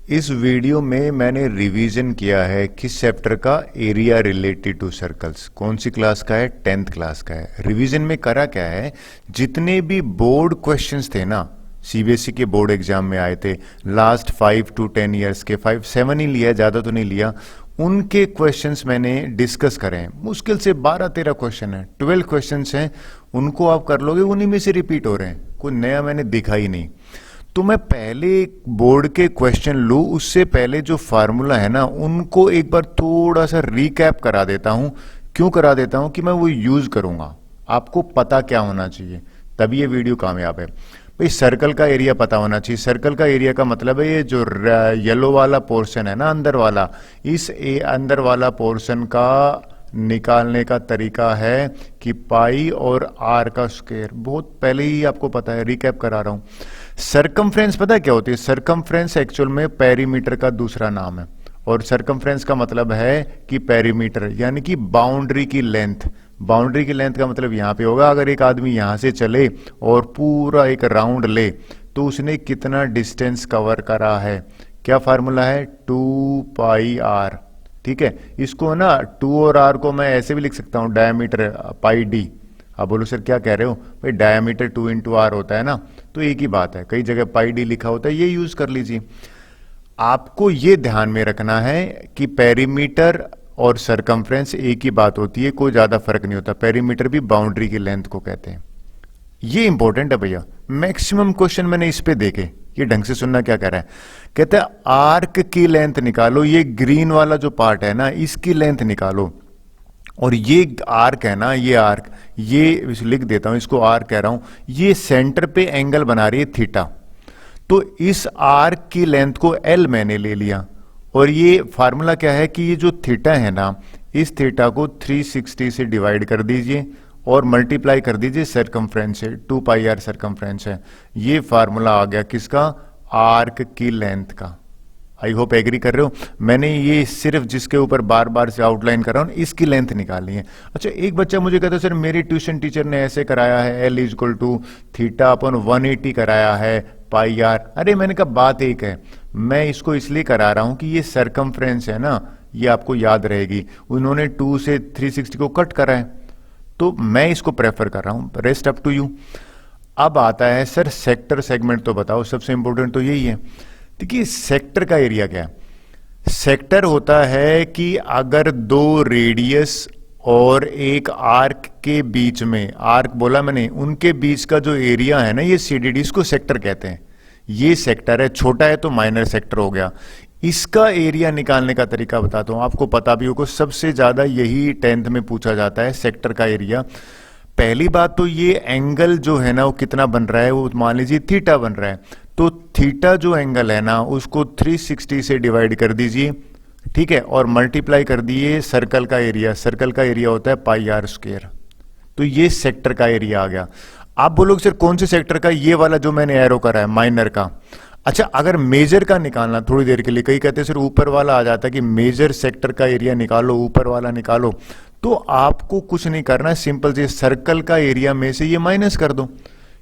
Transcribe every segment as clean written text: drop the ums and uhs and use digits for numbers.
इस वीडियो में मैंने रिवीजन किया है किस चैप्टर का एरिया रिलेटेड टू सर्कल्स। कौन सी क्लास का है? 10th क्लास का है। रिवीजन में करा क्या है, जितने भी बोर्ड क्वेश्चंस थे ना, सीबीएसई के बोर्ड एग्जाम में आए थे लास्ट 5 to 10 ईयर्स के, 5-7 ही लिया, ज़्यादा तो नहीं लिया, उनके क्वेश्चंस मैंने डिस्कस करे हैं। मुश्किल से 12-13 क्वेश्चन है, 12 क्वेश्चंस हैं, उनको आप कर लोगे, उन्हीं में से रिपीट हो रहे हैं, कोई नया मैंने देखा ही नहीं। तो मैं पहले बोर्ड के क्वेश्चन लूँ उससे पहले जो फार्मूला है ना, उनको एक बार थोड़ा सा रिकैप करा देता हूँ। क्यों करा देता हूँ कि मैं वो यूज करूंगा, आपको पता क्या होना चाहिए, तभी ये वीडियो कामयाब है। भाई सर्कल का एरिया पता होना चाहिए। सर्कल का एरिया का मतलब है ये जो येलो वाला पोर्शन है ना, अंदर वाला, इस अंदर वाला पोर्शन का निकालने का तरीका है कि पाई और आर का स्क्वायर। बहुत पहले ही आपको पता है, रिकैप करा रहा हूं। सरकमफ्रेंस पता है क्या होती है? सरकमफ्रेंस एक्चुअल में पेरीमीटर का दूसरा नाम है, और सरकमफ्रेंस का मतलब है कि पेरीमीटर यानी कि बाउंड्री की लेंथ। बाउंड्री की लेंथ का मतलब यहां पे होगा, अगर एक आदमी यहां से चले और पूरा एक राउंड ले तो उसने कितना डिस्टेंस कवर करा है। क्या फार्मूला है? 2 पाई आर। ठीक है, इसको ना 2 और आर को मैं ऐसे भी लिख सकता हूं, डायमीटर पाई डी। आप बोलो सर क्या कह रहे हो? भाई डायमीटर 2 इंटू आर होता है ना, तो एक ही बात है, कई जगह पाई डी लिखा होता है, ये यूज कर लीजिए। आपको ये ध्यान में रखना है कि पेरीमीटर और सरकमफ्रेंस एक ही बात होती है, कोई ज्यादा फर्क नहीं होता। पेरीमीटर भी बाउंड्री की लेंथ को कहते हैं। ये इंपॉर्टेंट है भैया, मैक्सिमम क्वेश्चन मैंने इस पे देखे। ये ढंग से सुनना क्या कह रहा है, कहते हैं आर्क की लेंथ निकालो, ये ग्रीन वाला जो पार्ट है ना, इसकी लेंथ निकालो, और ये आर्क है ना, ये आर्क, ये लिख देता हूं, इसको आर्क कह रहा हूं, ये सेंटर पे एंगल बना रही है थीटा। तो इस आर्क की लेंथ को एल मैंने ले लिया, और ये फार्मूला क्या है कि ये जो थीटा है ना, इस थीटा को 360 से डिवाइड कर दीजिए और मल्टीप्लाई कर दीजिए सरकमफ्रेंस से। 2 पाई आर सरकमफ्रेंस है। ये फार्मूला आ गया किसका? आर्क की लेंथ का। आई होप एग्री कर रहे हो। मैंने ये सिर्फ जिसके ऊपर बार बार से आउटलाइन कर रहा हूं, इसकी लेंथ निकालनी है। अच्छा, एक बच्चा मुझे कहता है सर मेरी ट्यूशन टीचर ने ऐसे कराया है, L = थीटा अपन 180 कराया है पाई आर। अरे मैंने कहा बात एक है, मैं इसको इसलिए करा रहा हूं कि ये सरकमफ्रेंस है ना, ये आपको याद रहेगी। उन्होंने 2 से 360 को कट करा है, तो मैं इसको प्रेफर कर रहा हूं, रेस्ट अप टू यू। अब आता है सर सेक्टर सेगमेंट तो बताओ, सबसे इंपॉर्टेंट तो यही है। देखिए सेक्टर का एरिया क्या है? सेक्टर होता है कि अगर 2 रेडियस और एक आर्क के बीच में, आर्क बोला मैंने, उनके बीच का जो एरिया है ना, ये सीडीडी, इसको सेक्टर कहते हैं। ये सेक्टर है, छोटा है तो माइनर सेक्टर हो गया। इसका एरिया निकालने का तरीका बताता हूं, आपको पता भी होगा, सबसे ज्यादा यही 10th में पूछा जाता है, सेक्टर का एरिया। पहली बात तो ये एंगल जो है ना, वो कितना बन रहा है, वो मान लीजिए थीटा बन रहा है, तो थीटा जो एंगल है ना, उसको 360 से डिवाइड कर दीजिए, ठीक है, और मल्टीप्लाई कर दिए सर्कल का एरिया। सर्कल का एरिया होता है पाई आर स्क्वायर। तो ये सेक्टर का एरिया आ गया। आप बोलोगे सर कौन से सेक्टर का? ये वाला जो मैंने एरो करा है, माइनर का। अच्छा, अगर मेजर का निकालना थोड़ी देर के लिए, कई कहते हैं सर ऊपर वाला आ जाता है कि मेजर सेक्टर का एरिया निकालो, ऊपर वाला निकालो, तो आपको कुछ नहीं करना, सिंपल से सर्कल का एरिया में से ये माइनस कर दो।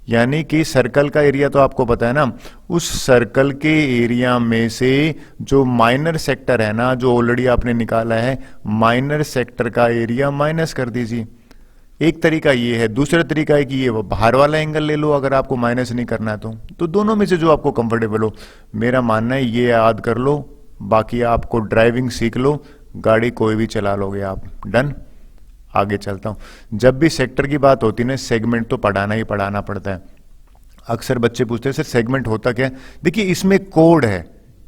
यानी कि सर्कल का एरिया तो आपको पता है ना, उस सर्कल के एरिया में से जो माइनर सेक्टर है ना, जो ऑलरेडी आपने निकाला है, माइनर सेक्टर का एरिया माइनस कर दीजिए। एक तरीका ये है। दूसरा तरीका है कि ये बाहर वाला एंगल ले लो, अगर आपको माइनस नहीं करना है तो दोनों में से जो आपको कंफर्टेबल हो। मेरा मानना है ये याद कर लो, बाकी आपको ड्राइविंग सीख लो, गाड़ी कोई भी चला लोगे आप। डन, आगे चलता हूं। जब भी सेक्टर की बात होती है ना, सेगमेंट तो पढ़ाना ही पढ़ाना पड़ता है। अक्सर बच्चे पूछते हैं सर सेगमेंट होता क्या है? देखिए इसमें कोड है,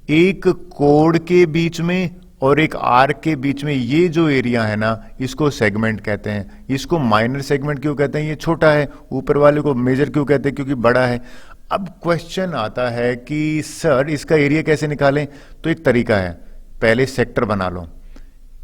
एक कोड के बीच में और एक आर्क के बीच में ये जो एरिया है ना, इसको सेगमेंट कहते हैं। इसको माइनर सेगमेंट क्यों कहते हैं? ये छोटा है। ऊपर वाले को मेजर क्यों कहते हैं? क्योंकि बड़ा है। अब क्वेश्चन आता है कि सर इसका एरिया कैसे निकालें? तो एक तरीका है, पहले सेक्टर बना लो।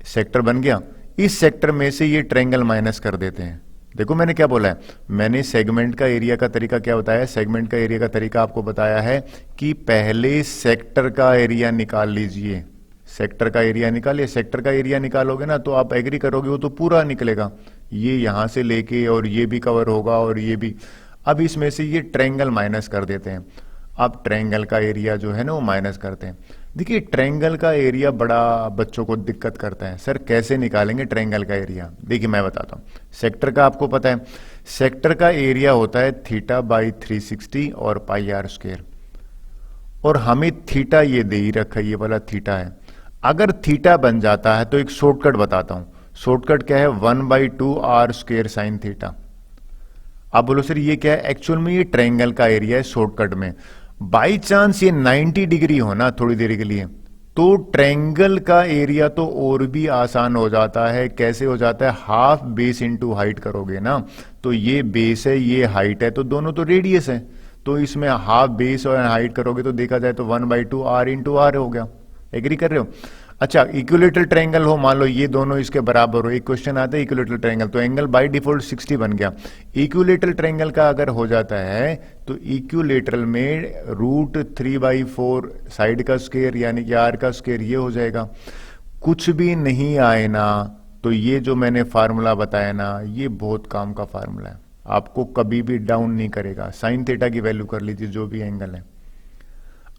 सेक्टर बन गया, इस सेक्टर में से ये ट्रायंगल माइनस कर देते हैं। देखो मैंने क्या बोला है, मैंने सेगमेंट का एरिया का तरीका क्या बताया? सेगमेंट का एरिया का तरीका आपको बताया है कि पहले सेक्टर का एरिया निकाल लीजिए। सेक्टर का एरिया निकालिए। सेक्टर का एरिया निकालोगे ना तो आप एग्री करोगे, वो तो पूरा निकलेगा, ये यहां से लेके और ये भी कवर होगा और ये भी। अब इसमें से ये ट्रायंगल माइनस कर देते हैं। अब ट्रायंगल का एरिया जो है ना वो माइनस करते हैं। देखिए ट्रायंगल का एरिया बड़ा बच्चों को दिक्कत करता है, सर कैसे निकालेंगे ट्रायंगल का एरिया? देखिए मैं बताता हूँ। सेक्टर का आपको पता है, सेक्टर का एरिया होता है थीटा बाई 360 और पाई आर स्क्वायर, और हमें थीटा ये दे ही रखा है, ये वाला थीटा है। अगर थीटा बन जाता है तो एक शॉर्टकट बताता हूं। शॉर्टकट क्या है? 1/2 आर स्क्वायर साइन थीटा। आप बोलो सर ये क्या है? एक्चुअल में ये ट्रायंगल का एरिया है शॉर्टकट में। बाई चांस ये 90 डिग्री हो ना थोड़ी देर के लिए, तो ट्रायंगल का एरिया तो और भी आसान हो जाता है। कैसे हो जाता है? हाफ बेस इंटू हाइट करोगे ना, तो ये बेस है ये हाइट है, तो दोनों तो रेडियस है, तो इसमें हाफ बेस और हाइट करोगे तो देखा जाए तो 1/2 आर इंटू आर हो गया। एग्री कर रहे हो? अच्छा इक्विलेटरल ट्रायंगल हो, मान लो ये दोनों इसके बराबर हो, एक क्वेश्चन आता है इक्विलेटरल ट्रायंगल, तो एंगल बाय डिफॉल्ट 60 बन गया। इक्विलेटरल ट्रायंगल का अगर हो जाता है तो इक्विलेटरल में √3/4 साइड का स्क्वायर यानी कि आर का स्क्वायर ये हो जाएगा। कुछ भी नहीं आए ना तो ये जो मैंने फार्मूला बताया ना ये बहुत काम का फार्मूला है, आपको कभी भी डाउन नहीं करेगा। साइन थीटा की वैल्यू कर लीजिए जो भी एंगल है।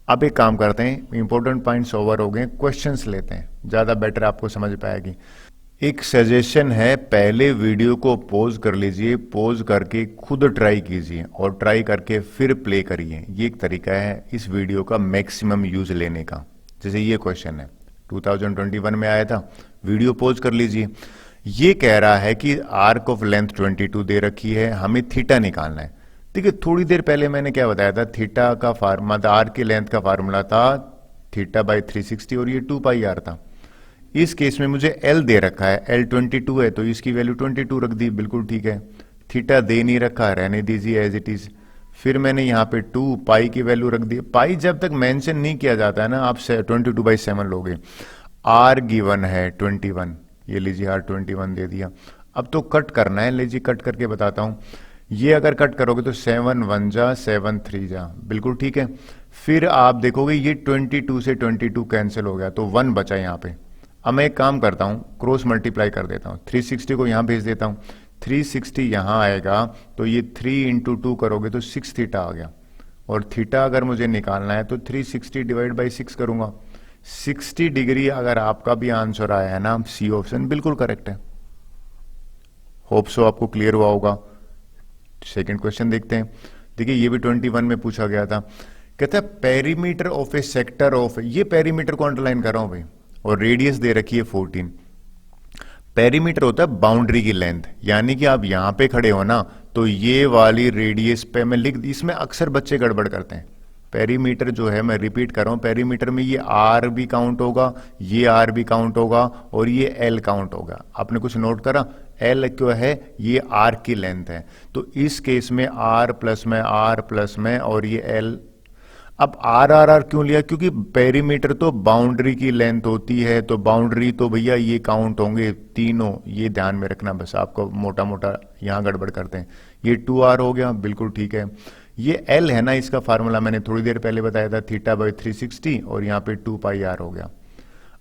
अब एक काम करते हैं, इंपॉर्टेंट पॉइंट्स ओवर हो गए, क्वेश्चंस लेते हैं, ज्यादा बेटर आपको समझ पाएगी। एक सजेशन है, पहले वीडियो को पॉज कर लीजिए, पॉज करके खुद ट्राई कीजिए और ट्राई करके फिर प्ले करिए। ये एक तरीका है इस वीडियो का मैक्सिमम यूज लेने का। जैसे ये क्वेश्चन है 2021 में आया था, वीडियो पॉज कर लीजिए। ये कह रहा है कि आर्क ऑफ लेंथ 22 दे रखी है, हमें थीटा निकालना है। देखिए थोड़ी देर पहले मैंने क्या बताया था, थीटा का फार्मूला, आर की लेंथ का फार्मूला था थीटा बाई 360 और ये 2 पाई आर था। इस केस में मुझे एल दे रखा है, एल 22 है तो इसकी वैल्यू 22 रख दी, बिल्कुल ठीक है। थीटा दे नहीं रखा, रहने दीजिए एज इट इज। फिर मैंने यहाँ पे 2 पाई की वैल्यू रख दी। पाई जब तक मेंशन नहीं किया जाता है ना, आप 22/7 लोगे। आर गिवन है 21, ये लीजिए आर 21 दे दिया। अब तो कट करना है, लीजिए कट करके बताता हूं। ये अगर कट करोगे तो 7 1 जा 7 3 जा, बिल्कुल ठीक है। फिर आप देखोगे ये 22 से 22 कैंसिल हो गया तो 1 बचा यहाँ पे। अब मैं एक काम करता हूँ, क्रॉस मल्टीप्लाई कर देता हूँ, 360 को यहाँ भेज देता हूँ, 360 यहाँ आएगा तो ये 3 × 2 करोगे तो 6 थीटा आ गया। और थीटा अगर मुझे निकालना है तो 360 डिवाइड बाई 6 करूंगा। 60 डिग्री अगर आपका भी आंसर आया है ना, सी ऑप्शन बिल्कुल करेक्ट है। होप सो आपको क्लियर हुआ होगा। सेकंड क्वेश्चन देखते हैं। देखिए ये भी 21 में पूछा गया था, कहता है perimeter of A sector of, ये पेरीमीटर को अंडरलाइन कर रहा हूं भाई, और रेडियस दे रखी है 14। पेरीमीटर होता है बाउंड्री की लेंथ, यानी कि आप यहां पे खड़े हो ना तो ये वाली रेडियस पे मैं लिख, इसमें अक्सर बच्चे गड़बड़ करते हैं। पेरीमीटर जो है, मैं रिपीट कर रहा हूं, पेरीमीटर में ये आर भी काउंट होगा, ये आर भी काउंट होगा और ये एल काउंट होगा। आपने कुछ नोट करा? एल क्यों है? ये आर की लेंथ है, तो इस केस में आर प्लस में और ये एल। अब आर आर आर क्यों लिया? क्योंकि पेरीमीटर तो बाउंड्री की लेंथ होती है, तो बाउंड्री तो भैया ये काउंट होंगे तीनों, ये ध्यान में रखना बस, आपको मोटा मोटा यहां गड़बड़ करते हैं। ये 2r हो गया, बिल्कुल ठीक है। ये l है ना, इसका फार्मूला मैंने थोड़ी देर पहले बताया था, थीटा बाई 360 और यहाँ पे 2 पाई आर हो गया।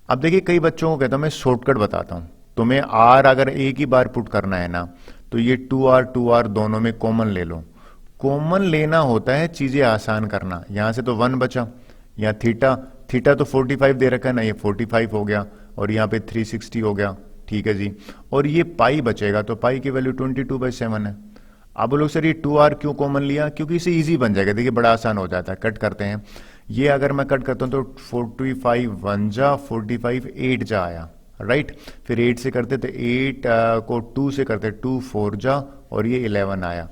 अब देखिए कई बच्चों को कहता हूं मैं शॉर्टकट बताता हूं, तुम्हें r अगर एक ही बार पुट करना है ना तो ये 2r दोनों में कॉमन ले लो। कॉमन लेना होता है चीजें आसान करना। यहां से तो 1 बचा, यहाँ थीटा तो 45 दे रखा है ना, ये 45 हो गया और यहाँ पे 360 हो गया, ठीक है जी। और ये पाई बचेगा, तो पाई की वैल्यू 22/7 है। अब लोग सर ये 2r क्यों कॉमन लिया? क्योंकि इसे इजी बन जाएगा। देखिए बड़ा आसान हो जाता है, कट करते हैं। ये अगर मैं कट करता हूं तो 45 1 जा 45 8 जा आया, राइट। फिर 8 से करते तो 8 को 2 से करते 2 4 जा और ये 11 आया।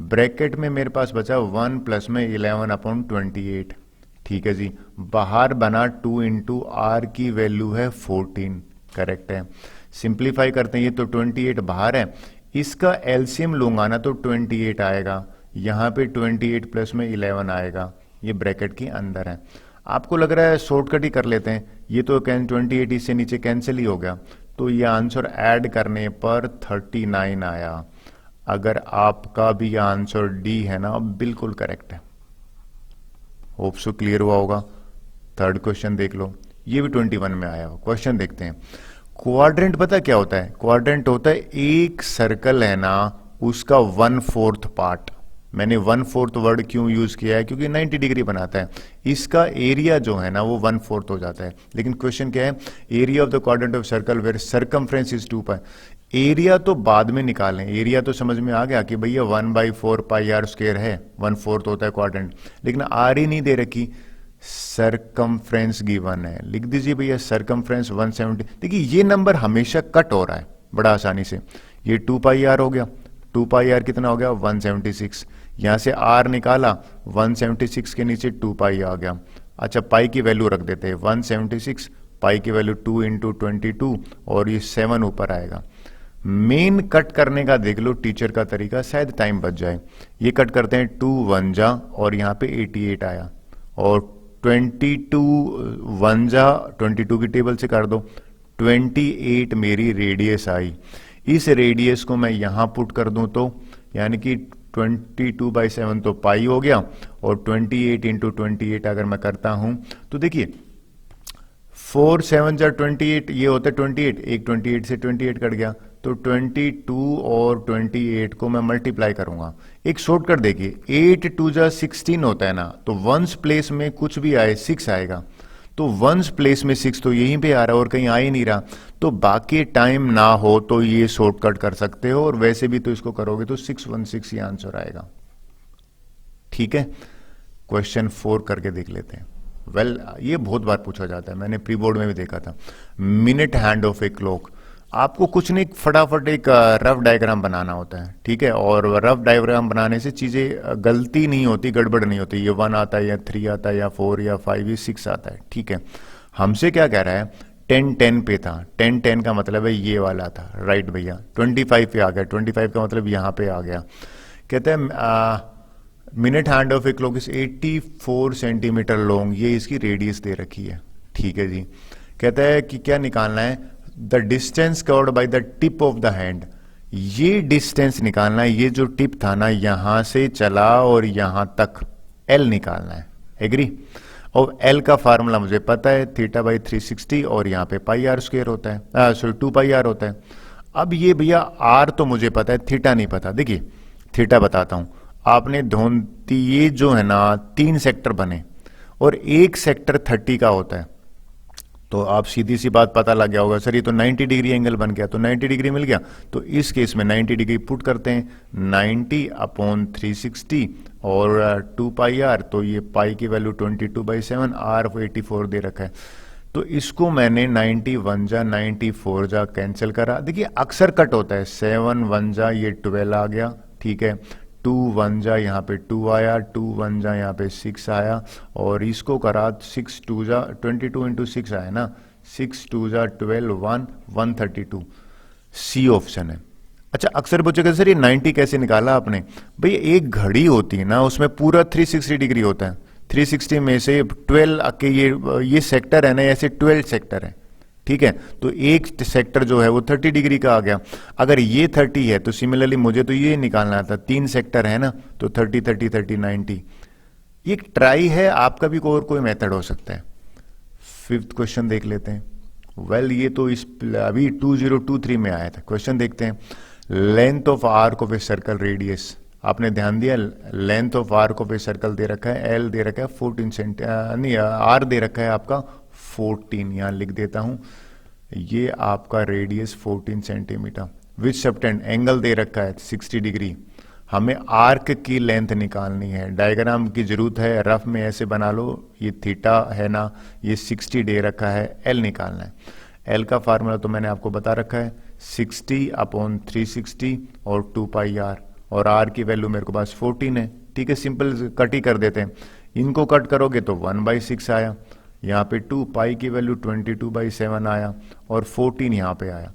ब्रैकेट में मेरे पास बचा 1 प्लस में 11/28, ठीक है जी। बाहर बना 2 × r की वैल्यू है 14, करेक्ट है। सिंप्लीफाई करते हैं, ये तो 28 बाहर है, इसका एलसीएम लूंगा ना तो 28 आएगा, यहाँ पे 28 प्लस में 11 आएगा, ये ब्रैकेट के अंदर है। आपको लग रहा है शॉर्टकट ही कर लेते हैं, ये तो 28 इससे नीचे कैंसिल ही हो गया, तो ये आंसर ऐड करने पर 39 आया। अगर आपका भी आंसर डी है ना, बिल्कुल करेक्ट है। होप सो क्लियर हुआ होगा। थर्ड क्वेश्चन देख लो, ये भी 21 में आया हो। क्वेश्चन देखते हैं। क्वाड्रेंट पता क्या होता है? क्वाड्रेंट होता है एक सर्कल है ना, उसका 1/4 पार्ट। मैंने 1/4 वर्ड क्यों यूज किया है, क्योंकि 90 डिग्री बनाता है। इसका एरिया जो है ना वो 1/4 हो जाता है। लेकिन क्वेश्चन क्या है, area of the quadrant of circle where circumference is 2 pi. Area तो बाद में निकालें, एरिया तो समझ में आ गया कि भैया 1/4 पाई आर स्क्वायर है, 1/4 होता है क्वाड्रेंट, लेकिन आर ही नहीं दे रखी, सरकमफ्रेंस गिवन है, लिख दीजिए भैया सरकमफ्रेंस 170। देखिए ये नंबर हमेशा कट हो रहा है बड़ा आसानी से, ये 2 पाई आर हो गया, 2 पाई आर कितना हो गया 176, यहां से आर निकाला 176 के नीचे 2 पाई आ गया। अच्छा पाई की वैल्यू रख देते हैं 176, पाई की वैल्यू 2 इंटू 22 और ये 7 ऊपर आएगा। मेन कट करने का देख लो टीचर का तरीका, शायद टाइम बच जाए। ये कट करते हैं 2 1 जा और यहाँ पे 88 आया, और 22 1 जा 22 की टेबल से कर दो, 28 मेरी रेडियस आई। इस रेडियस को मैं यहां पुट कर दूं तो यानी कि 22/7 तो पाई हो गया, और 28 इंटू 28 अगर मैं करता हूं तो देखिए 4 7 जा 28, ये होता है 28, एक 28 से 28 कट गया, तो 22 और 28 को मैं मल्टीप्लाई करूंगा। एक शॉर्टकट देखिए, 8 2 जा 16 होता है ना, तो वंस प्लेस में कुछ भी आए 6 आएगा, तो वंस प्लेस में 6 तो यहीं पे आ रहा है और कहीं आ ही नहीं रहा, तो बाकी टाइम ना हो तो ये शॉर्टकट कर सकते हो, और वैसे भी तो इसको करोगे तो 616 ये आंसर आएगा। ठीक है, क्वेश्चन 4 करके देख लेते हैं। वेल ये बहुत बार पूछा जाता है, मैंने प्री बोर्ड में भी देखा था। Minute hand of a clock, आपको कुछ नहीं, फटाफट एक रफ डायग्राम बनाना होता है, ठीक है, और रफ डायग्राम बनाने से चीजें गलती नहीं होती, गड़बड़ नहीं होती। ये 1 आता है या 3 आता है या 4 या 5 या 6 आता है, ठीक है। हमसे क्या कह रहा है, 10 पे था, 10 का मतलब है ये वाला था, राइट भैया। 25 पे आ गया, 25 का मतलब यहाँ पे आ गया। कहते हैं minute hand of a clock is 84 centimetre long, ये इसकी रेडियस दे रखी है, ठीक है जी। कहता है कि क्या निकालना है, the distance covered by the tip of the hand, ये डिस्टेंस निकालना है, ये जो टिप था ना यहां से चला और यहां तक, एल निकालना है, एग्री। और एल का फार्मूला मुझे पता है, θ/360, और यहाँ पे पाई आर स्क्वायर होता है, सॉरी 2 पाई आर होता है। अब ये भैया आर तो मुझे पता है, थीटा नहीं पता। देखिए थीटा बताता हूं, आपने ढूंढती, ये जो है ना 3 सेक्टर बने और एक सेक्टर 30 का होता है, तो आप सीधी सी बात पता लग गया होगा, सर ये तो 90 डिग्री एंगल बन गया, तो 90 डिग्री मिल गया, तो इस केस में 90 डिग्री पुट करते हैं, 90/360 और 2 पाई आर, तो ये पाई की वैल्यू 22/7, आर 84 दे रखा है, तो इसको मैंने 90 1 जा 94 जा कैंसिल करा। देखिए अक्सर कट होता है, 7 1 जा ये 12 आ गया, ठीक है, 2 1 जा यहाँ पे 2 आया, 2 1 जा यहाँ पे 6 आया, और इसको करा 6 2 जा 22 इंटू 6 आया ना, 6 2 जा 12 1 132, सी ऑप्शन है। अच्छा अक्सर पूछेगा सर ये 90 कैसे निकाला आपने, भाई एक घड़ी होती है ना उसमें पूरा 360 डिग्री होता है, 360 में से 12 के ये सेक्टर है ना, ऐसे 12 सेक्टर है, ठीक है, तो एक सेक्टर जो है वो 30 डिग्री का आ गया। अगर ये 30 है तो सिमिलरली मुझे तो ये निकालना था, 3 सेक्टर है ना, तो 30 30 30 90। ये एक ट्राई है, आपका भी और कोई मेथड हो सकता है। 5th क्वेश्चन देख लेते हैं। वेल ये तो इस अभी 2023 में आया था। क्वेश्चन देखते हैं, length of arc of a circle radius, आपने ध्यान दिया length of arc of a circle दे रखा है, एल दे रखा है 14 सेंटीमीटर, नहीं आर दे रखा है आपका 14, यहां लिख देता हूं, ये आपका रेडियस 14 सेंटीमीटर। विच सबटेंड एंगल दे रखा है 60 डिग्री। हमें आर्क की लेंथ निकालनी है, डायग्राम की जरूरत है, रफ में ऐसे बना लो, ये थीटा है ना, ये 60 दे रखा है, एल निकालना है। एल का फार्मूला तो मैंने आपको बता रखा है, 60/360 और 2 पाई आर, और आर की वैल्यू मेरे को पास 14 है, ठीक है, सिंपल कट ही कर देते हैं। इनको कट करोगे तो 1/6 आया, यहाँ पे 2 पाई की वैल्यू 22/7 आया, और 14 यहाँ पे आया।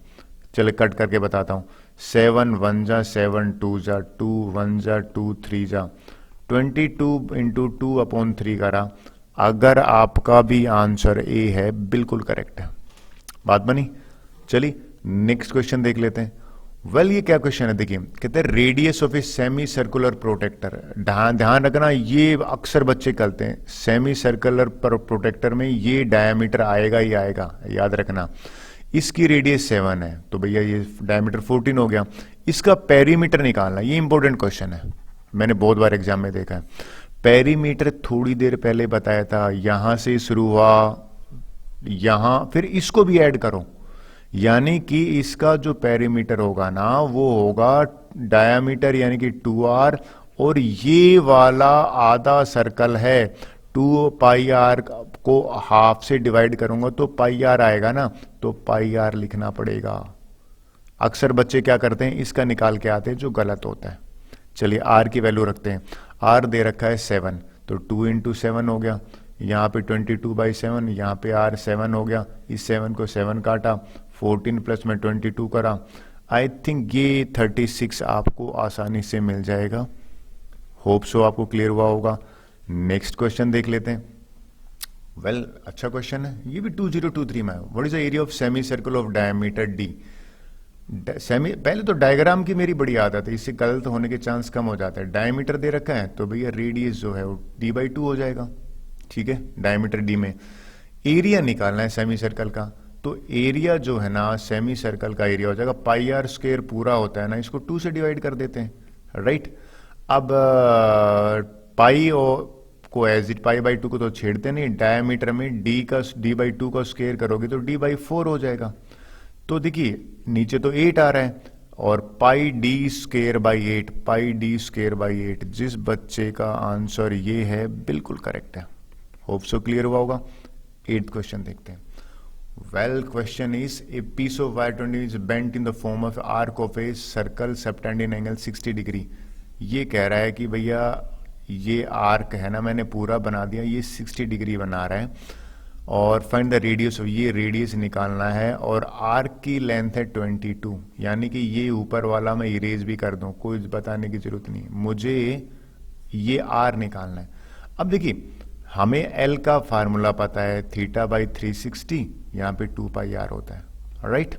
चले कट करके बताता हूँ, 7 1 जा 7 2 जा 2 1 जा 2 3 जा 22 इंटू 2/3 करा। अगर आपका भी आंसर ए है, बिल्कुल करेक्ट है, बात बनी। चलिए नेक्स्ट क्वेश्चन देख लेते हैं। वेल ये क्या क्वेश्चन है, देखिए कहते हैं radius of a semi circular protractor. ध्यान रखना, ये अक्सर बच्चे करते हैं, सेमी सर्कुलर प्रोटेक्टर में ये डायमीटर आएगा ही आएगा, याद रखना। इसकी रेडियस 7 है, तो भैया ये डायमीटर 14 हो गया। इसका पेरीमीटर निकालना, ये इंपॉर्टेंट क्वेश्चन है, मैंने बहुत बार एग्जाम में देखा है। पेरीमीटर थोड़ी देर पहले बताया था, यहां से शुरू हुआ, यहां फिर इसको भी ऐड करो, यानी कि इसका जो पेरीमीटर होगा ना वो होगा डायामीटर यानी कि 2r, और ये वाला आधा सर्कल है 2πr को हाफ से डिवाइड करूंगा तो πr आएगा ना, तो πr लिखना पड़ेगा। अक्सर बच्चे क्या करते हैं, इसका निकाल के आते हैं, जो गलत होता है। चलिए आर की वैल्यू रखते हैं, आर दे रखा है 7, तो 2 इंटू 7 हो गया, यहाँ पे 22/7, यहाँ पे आर 7 हो गया, इस 7 को 7 काटा, 14 प्लस में 22 करा। आई थिंक ये 36 आपको आसानी से मिल जाएगा। होप सो आपको क्लियर हुआ होगा। नेक्स्ट क्वेश्चन देख लेते हैं। वेल अच्छा क्वेश्चन है, ये भी 2023 में है। What is the area of semi circle of diameter D. Semi, पहले तो डायग्राम की मेरी बड़ी आदत है, इससे गलत होने के चांस कम हो जाता है। डायमीटर दे रखा है तो भैया रेडियस जो है वो d/2 हो जाएगा, ठीक है। डायमीटर डी में एरिया निकालना है सेमी सर्कल का, तो एरिया जो है ना सेमी सर्कल का एरिया हो जाएगा πr² पूरा होता है ना, इसको 2 से डिवाइड कर देते हैं, राइट। अब पाई को एज इट π/2 को तो छेड़ते नहीं, डायमीटर में d/2 का स्क्वायर करोगे तो d/4 हो जाएगा। तो देखिए नीचे तो 8 आ रहा है, और πd²/8, πd²/8, जिस बच्चे का आंसर ये है बिल्कुल करेक्ट है। होप सो क्लियर हुआ होगा। 8th क्वेश्चन देखते हैं। Well question is a piece of wire 20 is bent in the form of arc of a circle subtend in angle 60 degree. ये कह रहा है कि भैया ये आर्क है ना, मैंने पूरा बना दिया, ये 60 डिग्री बना रहा है, और फाइंड द रेडियस ऑफ, ये रेडियस निकालना है, और आर्क की लेंथ है 22, यानी कि ये ऊपर वाला मैं इरेज भी कर दूं, कोई बताने की जरूरत नहीं, मुझे ये आर निकालना है। अब देखिए हमें एल का फार्मूला पता है, θ/360, यहाँ पे 2πr होता है, राइट।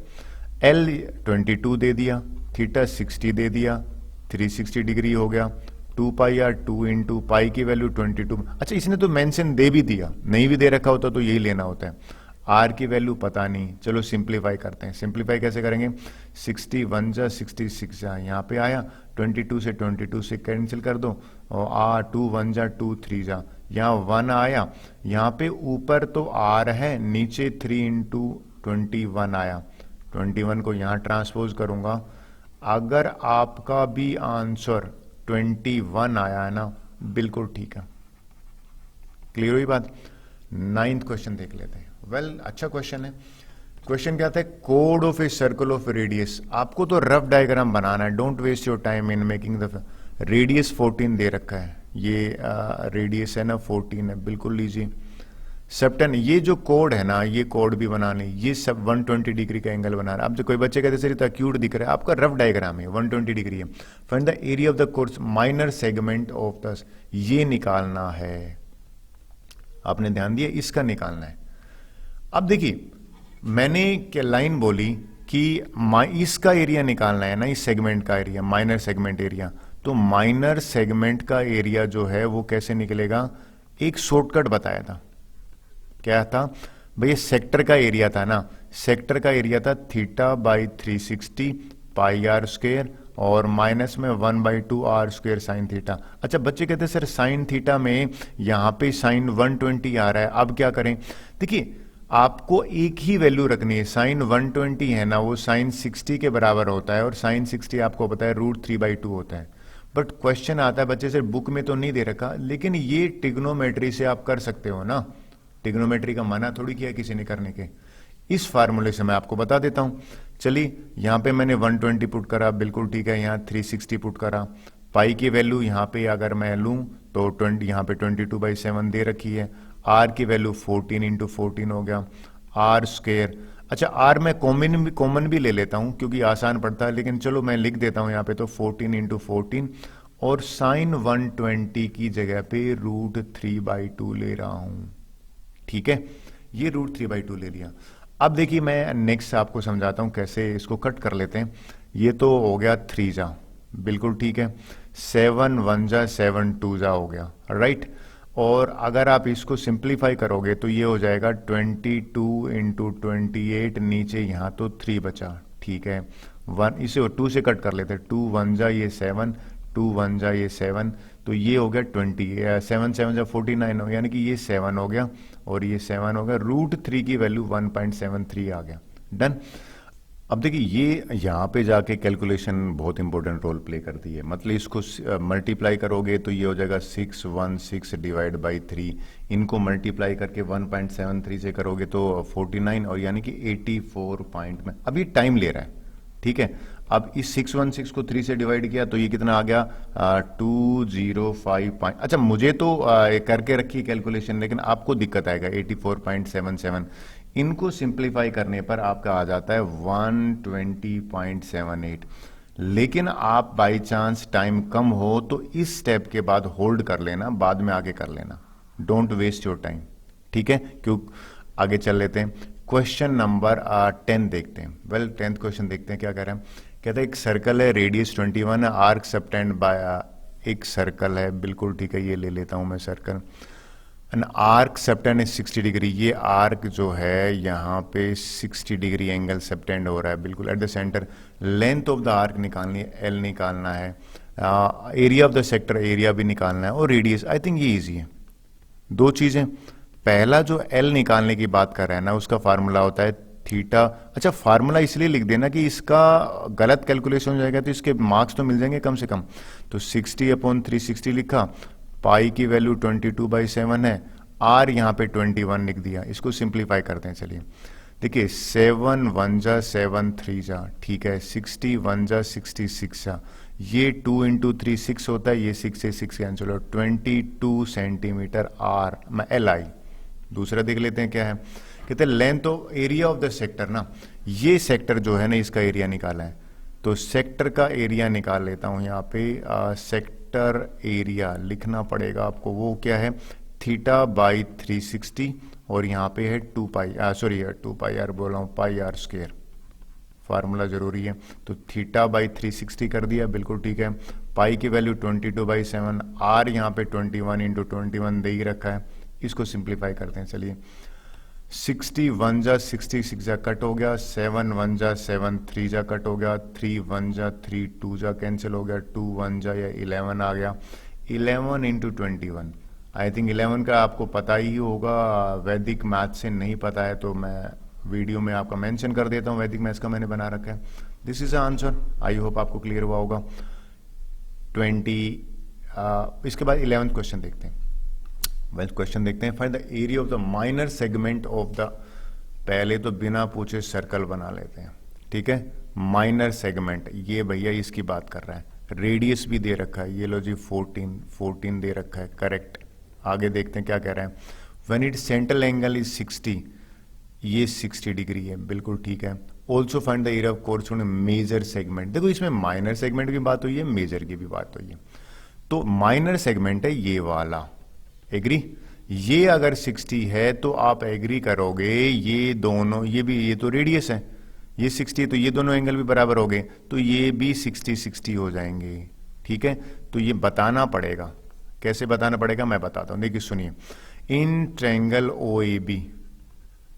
एल 22 दे दिया, थीटा 60 दे दिया, 360 डिग्री हो गया, 2πr 2 इंटू पाई की वैल्यू 22। अच्छा इसने तो मेंशन दे भी दिया, नहीं भी दे रखा होता तो यही लेना होता है। आर की वैल्यू पता नहीं, चलो सिंप्लीफाई करते हैं। सिंप्लीफाई कैसे करेंगे, 61 जा 66 जा, यहाँ पे आया 22 से 22 से कैंसिल कर दो, और 2 1 जा 2 3 जा, यहाँ 1 आया, यहाँ पे ऊपर तो आर है, नीचे 3 इंटू 21 आया, 21 को यहाँ ट्रांसपोज करूंगा। अगर आपका भी आंसर 21 आया है ना, बिल्कुल ठीक है। क्लियर हुई बात। 9th क्वेश्चन देख लेते हैं। वेल अच्छा क्वेश्चन है। क्वेश्चन क्या था, कोड of a circle of radius. आपको तो रफ डायग्राम बनाना है, don't waste your time in making the radius 14 दे रखा है, ये रेडियस है ना 14 है, बिल्कुल लीजिए। सेप्टन, ये जो कोड है ना, ये कोड भी बनाने, ये सब 120 डिग्री का एंगल बना रहा है। अब जो कोई बच्चे कहते सर इतना क्यूट दिख रहा है, आपका रफ डायग्राम है, 120 डिग्री है। Find the area of the course minor segment of the, ये निकालना है, आपने ध्यान दिया, इसका निकालना है। अब देखिए मैंने क्या लाइन बोली कि इसका एरिया निकालना है ना, इस सेगमेंट का एरिया, माइनर सेगमेंट एरिया। तो माइनर सेगमेंट का एरिया जो है वो कैसे निकलेगा, एक शॉर्टकट बताया था। क्या था भैया, सेक्टर का एरिया था ना, सेक्टर का एरिया था θ/360 πr², और माइनस में 1/2 r² साइन थीटा। अच्छा बच्चे कहते हैं सर साइन थीटा में यहाँ पे साइन 120 आ रहा है, अब क्या करें। देखिए आपको एक ही वैल्यू रखनी है, साइन 120 है ना वो साइन 60 के बराबर होता है, और साइन 60 आपको पता है √3/2 होता है। बट क्वेश्चन आता है बच्चे सर बुक में तो नहीं दे रखा, लेकिन ये ट्रिग्नोमेट्री से आप कर सकते हो ना, ट्रिग्नोमेट्री का मना थोड़ी किया किसी ने करने के। इस फार्मूले से मैं आपको बता देता हूं। चलिए यहाँ पे मैंने 120 पुट करा, बिल्कुल ठीक है, यहाँ 360 पुट करा। पाई की वैल्यू यहाँ पे अगर मैं लूं तो 20, यहाँ पे 22/7 दे रखी है। आर की वैल्यू 14 इंटू 14 हो गया, r²। अच्छा आर मैं कॉमन भी ले लेता हूं क्योंकि आसान पड़ता है, लेकिन चलो मैं लिख देता हूं यहाँ पे तो 14 इंटू 14, और साइन 120 की जगह पे √3/2 ले रहा हूं, ठीक है, ये √3/2 ले लिया। अब देखिए मैं नेक्स्ट आपको समझाता हूं कैसे इसको कट कर लेते हैं। ये तो हो गया 3 जा, बिल्कुल ठीक है, 7 1 जा 7 2 जा हो गया, राइट। और अगर आप इसको सिंप्लीफाई करोगे तो ये हो जाएगा 22 इंटू 28, नीचे यहाँ तो 3 बचा, ठीक है। 1 इसे 2 से कट कर लेते हैं, 2 1 जा ये 7, 2 1 जा ये 7, तो ये हो गया 20, 7 7 जा 49 हो, यानी कि ये 7 हो गया और ये 7 हो गया, √3 की वैल्यू 1.73 आ गया। डन। अब देखिए ये यहाँ पे जाके कैलकुलेशन बहुत इंपॉर्टेंट रोल प्ले करती है, मतलब इसको मल्टीप्लाई करोगे तो ये हो जाएगा 616 डिवाइड बाई 3, इनको मल्टीप्लाई करके 1.73 से करोगे तो 49, और यानी कि 84 पॉइंट में। अब ये टाइम ले रहा है, ठीक है। अब इस 616 को 3 से डिवाइड किया तो ये कितना आ गया 205 पॉइंट। अच्छा मुझे तो करके रखी कैलकुलेशन, लेकिन आपको दिक्कत आएगा 84.77, इनको सिंप्लीफाई करने पर आपका आ जाता है 120.78। लेकिन आप बाय चांस टाइम कम हो तो इस स्टेप के बाद होल्ड कर लेना, बाद में आगे कर लेना, डोंट वेस्ट योर टाइम, ठीक है। क्यों, आगे चल लेते हैं। क्वेश्चन नंबर 10 देखते हैं। वेल 10th क्वेश्चन देखते हैं क्या कह रहे हैं। कहते हैं एक सर्कल है, रेडियस 21 है, आर्क सबटेंड बाय एक सर्कल है, बिल्कुल ठीक है, ये ले लेता हूं मैं circle. An arc subtend 60 degree, ये आर्क जो है यहाँ पे 60 डिग्री एंगल सबटेंड हो रहा है, बिल्कुल at the centre. Length of the arc निकालनी है, एल निकालना है, area of the sector, area भी निकालना है, और रेडियस। आई थिंक ये इजी है। दो चीजें, पहला जो एल निकालने की बात कर रहे हैं ना, उसका फार्मूला होता है थीटा। अच्छा फार्मूला इसलिए लिख देना कि इसका गलत कैलकुलेशन हो जाएगा तो इसके मार्क्स तो मिल जाएंगे कम से कम। तो 60/360 लिखा, पाई की वैल्यू 22/7 है, आर यहाँ पे 21 लिख दिया। इसको सिंप्लीफाई करते हैं, चलिए देखिए 7 1 जा 7 3 जा, ठीक है, 60 1 जा 66 जा, ये 2 × 3 6 होता है, ये 6 से 6 कैंसिल हो, 22 सेंटीमीटर आर में एल आई। दूसरा देख लेते हैं क्या है। कहते हैं length of area of the sector ना, ये सेक्टर जो है ना इसका एरिया निकाला है, तो सेक्टर का एरिया निकाल लेता हूं यहाँ पे। सेक्टर एरिया लिखना पड़ेगा आपको, वो क्या है θ/360, और यहाँ पे है 2 पाई, सॉरी 2 पाई आर बोल रहा हूँ, पाई आर स्क्वायर, फार्मूला जरूरी है। तो θ/360 कर दिया, बिल्कुल ठीक है। पाई की वैल्यू 22/7, आर यहाँ पे 21 × 21 दे ही रखा है। इसको सिंप्लीफाई करते हैं, चलिए 60 1 जा 66 जा कट हो गया, 7 1 जा 7 3 जा कट हो गया, 3 1 जा 3 2 जा कैंसिल हो गया, 2 1 जा या 11 आ गया, 11 × 21। आई थिंक 11 का आपको पता ही होगा, वैदिक मैथ से नहीं पता है तो मैं वीडियो में आपका मेंशन कर देता हूं, वैदिक मैथ्स का मैंने बना रखा है। This is answer, I hope आपको क्लियर हुआ होगा। 20 इसके बाद 11th क्वेश्चन देखते हैं। वेल क्वेश्चन देखते हैं, find the area of the minor segment of the, पहले तो बिना पूछे सर्कल बना लेते हैं, ठीक है। माइनर सेगमेंट, ये भैया इसकी बात कर रहा है, रेडियस भी दे रखा है, ये लो जी 14 दे रखा है, करेक्ट। आगे देखते हैं क्या कह रहे हैं। When it central angle is 60, ये 60 डिग्री है, बिल्कुल ठीक है। Also find the area of corresponding major segment, देखो इसमें माइनर सेगमेंट की बात हुई है, मेजर की भी बात हुई है। तो माइनर सेगमेंट है ये वाला, एग्री। ये अगर 60 है तो आप एग्री करोगे, ये दोनों, ये भी, ये तो रेडियस है, ये 60, तो ये दोनों एंगल भी बराबर हो गए, तो ये भी 60 हो जाएंगे, ठीक है। तो ये बताना पड़ेगा, कैसे बताना पड़ेगा मैं बताता हूं, देखिए सुनिए। इन ट्रायंगल OAB,